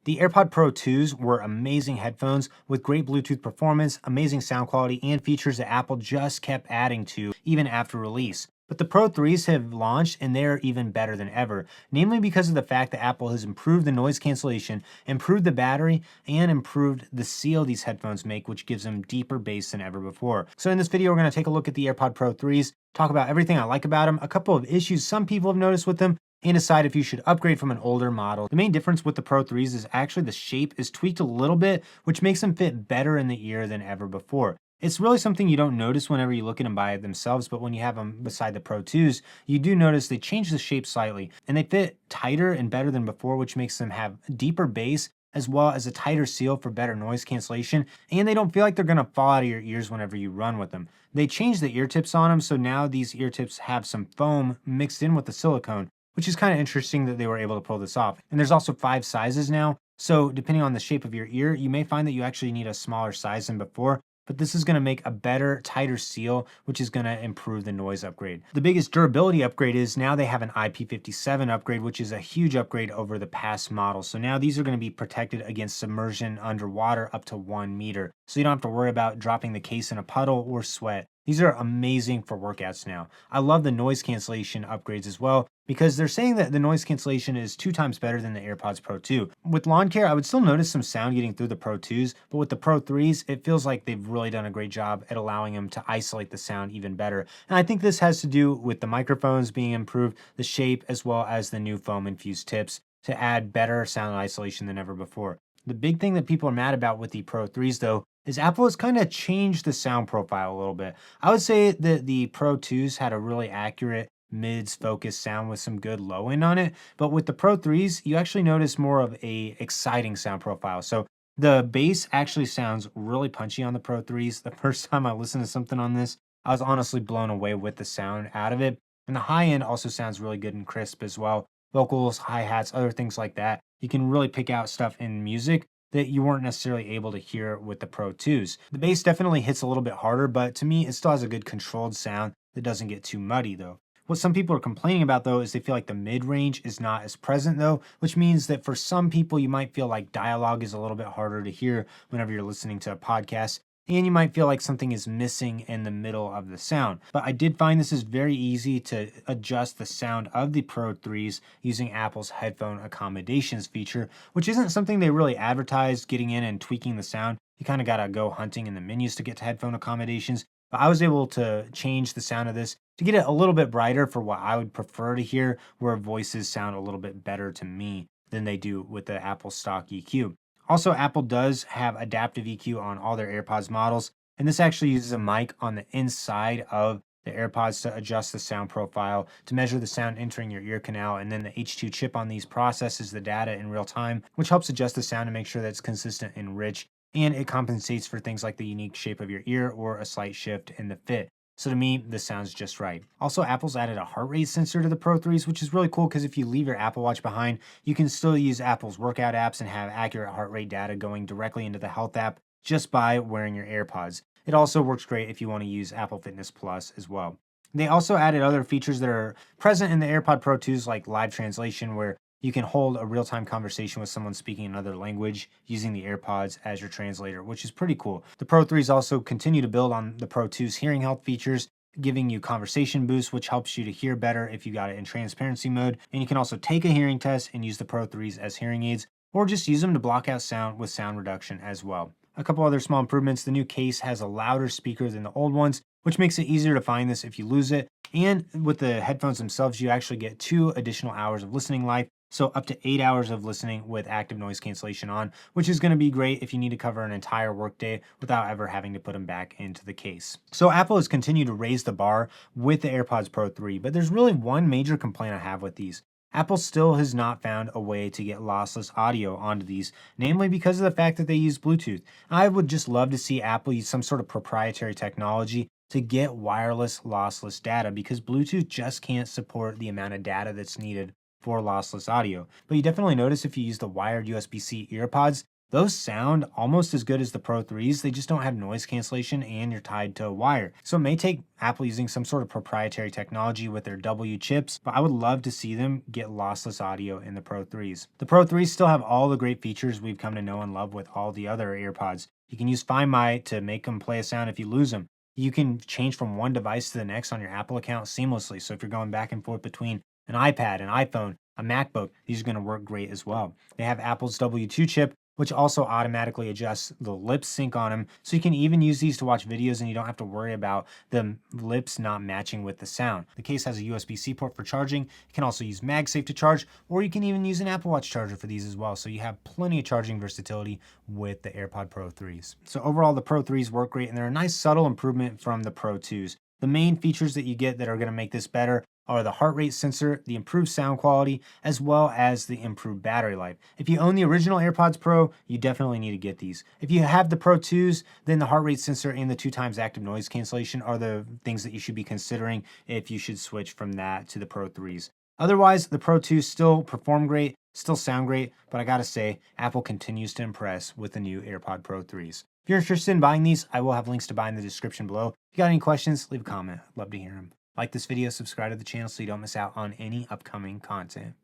The AirPod Pro 2s were amazing headphones with great Bluetooth performance, amazing sound quality, and features that Apple just kept adding to even after release. But the Pro 3s have launched and they're even better than ever, namely because of the fact that Apple has improved the noise cancellation, improved the battery, and improved the seal these headphones make, which gives them deeper bass than ever before. So in this video, we're going to take a look at the AirPod Pro 3s, talk about everything I like about them, a couple of issues some people have noticed with them, and decide if you should upgrade from an older model. The main difference with the Pro 3s is actually the shape is tweaked a little bit, which makes them fit better in the ear than ever before. It's really something you don't notice whenever you look at them by themselves, but when you have them beside the Pro 2s, you do notice they change the shape slightly, and they fit tighter and better than before, which makes them have deeper bass as well as a tighter seal for better noise cancellation, and they don't feel like they're gonna fall out of your ears whenever you run with them. They changed the ear tips on them, so now these ear tips have some foam mixed in with the silicone, which is kind of interesting that they were able to pull this off. And there's also 5 sizes now, so depending on the shape of your ear, you may find that you actually need a smaller size than before, but this is going to make a better, tighter seal, which is going to improve the noise upgrade. The biggest durability upgrade is now they have an IP57 upgrade, which is a huge upgrade over the past model. So now these are going to be protected against submersion underwater up to 1 meter. So you don't have to worry about dropping the case in a puddle or sweat. These are amazing for workouts now. I love the noise cancellation upgrades as well, because they're saying that the noise cancellation is 2 times better than the AirPods Pro 2. With lawn care, I would still notice some sound getting through the Pro 2s, but with the Pro 3s, it feels like they've really done a great job at allowing them to isolate the sound even better. And I think this has to do with the microphones being improved, the shape, as well as the new foam-infused tips to add better sound isolation than ever before. The big thing that people are mad about with the Pro 3s though is Apple has kind of changed the sound profile a little bit. I would say that the Pro 2s had a really accurate mids focused sound with some good low end on it, but with the Pro 3s, you actually notice more of a exciting sound profile. So the bass actually sounds really punchy on the Pro 3s. The first time I listened to something on this, I was honestly blown away with the sound out of it. And the high end also sounds really good and crisp as well. Vocals, hi-hats, other things like that. You can really pick out stuff in music that you weren't necessarily able to hear with the Pro 2s. The bass definitely hits a little bit harder, but to me, it still has a good controlled sound that doesn't get too muddy though. What some people are complaining about though is they feel like the mid-range is not as present though, which means that for some people you might feel like dialogue is a little bit harder to hear whenever you're listening to a podcast, and you might feel like something is missing in the middle of the sound. But I did find this is very easy to adjust the sound of the Pro 3s using Apple's Headphone Accommodations feature, which isn't something they really advertised getting in and tweaking the sound. You kind of got to go hunting in the menus to get to Headphone Accommodations. But I was able to change the sound of this to get it a little bit brighter for what I would prefer to hear, where voices sound a little bit better to me than they do with the Apple stock EQ. Also, Apple does have adaptive EQ on all their AirPods models, and this actually uses a mic on the inside of the AirPods to adjust the sound profile, to measure the sound entering your ear canal, and then the H2 chip on these processes the data in real time, which helps adjust the sound to make sure that it's consistent and rich, and it compensates for things like the unique shape of your ear or a slight shift in the fit. So to me, this sounds just right. Also, Apple's added a heart rate sensor to the Pro 3s, which is really cool because if you leave your Apple Watch behind, you can still use Apple's workout apps and have accurate heart rate data going directly into the Health app just by wearing your AirPods. It also works great if you want to use Apple Fitness Plus as well. They also added other features that are present in the AirPod Pro 2s like live translation, where you can hold a real-time conversation with someone speaking another language using the AirPods as your translator, which is pretty cool. The Pro 3s also continue to build on the Pro 2's hearing health features, giving you conversation boost, which helps you to hear better if you got it in transparency mode. And you can also take a hearing test and use the Pro 3s as hearing aids, or just use them to block out sound with sound reduction as well. A couple other small improvements: the new case has a louder speaker than the old ones, which makes it easier to find this if you lose it. And with the headphones themselves, you actually get 2 additional hours of listening life. So up to 8 hours of listening with active noise cancellation on, which is going to be great if you need to cover an entire workday without ever having to put them back into the case. So Apple has continued to raise the bar with the AirPods Pro 3, but there's really one major complaint I have with these. Apple still has not found a way to get lossless audio onto these, namely because of the fact that they use Bluetooth. I would just love to see Apple use some sort of proprietary technology to get wireless lossless data, because Bluetooth just can't support the amount of data that's needed for lossless audio. But you definitely notice if you use the wired USB-C earpods Those sound almost as good as the Pro 3s, they just don't have noise cancellation and you're tied to a wire. So it may take Apple using some sort of proprietary technology with their W chips, but I would love to see them get lossless audio in the Pro 3s. The Pro 3s still have all the great features we've come to know and love with all the other AirPods. You can use Find My to make them play a sound if you lose them. You can change from one device to the next on your Apple account seamlessly. So if you're going back and forth between an iPad, an iPhone, a MacBook, these are going to work great as well. They have Apple's W2 chip, which also automatically adjusts the lip sync on them. So you can even use these to watch videos and you don't have to worry about the lips not matching with the sound. The case has a USB-C port for charging. You can also use MagSafe to charge, or you can even use an Apple Watch charger for these as well. So you have plenty of charging versatility with the AirPod Pro 3s. So overall, the Pro 3s work great and they're a nice subtle improvement from the Pro 2s. The main features that you get that are going to make this better are the heart rate sensor, the improved sound quality, as well as the improved battery life. If you own the original AirPods Pro, you definitely need to get these. If you have the Pro 2s, then the heart rate sensor and the 2x active noise cancellation are the things that you should be considering if you should switch from that to the Pro 3s. Otherwise, the Pro 2s still perform great, still sound great, but I gotta say, Apple continues to impress with the new AirPod Pro 3s. If you're interested in buying these, I will have links to buy in the description below. If you got any questions, leave a comment. I'd love to hear them. Like this video, subscribe to the channel so you don't miss out on any upcoming content.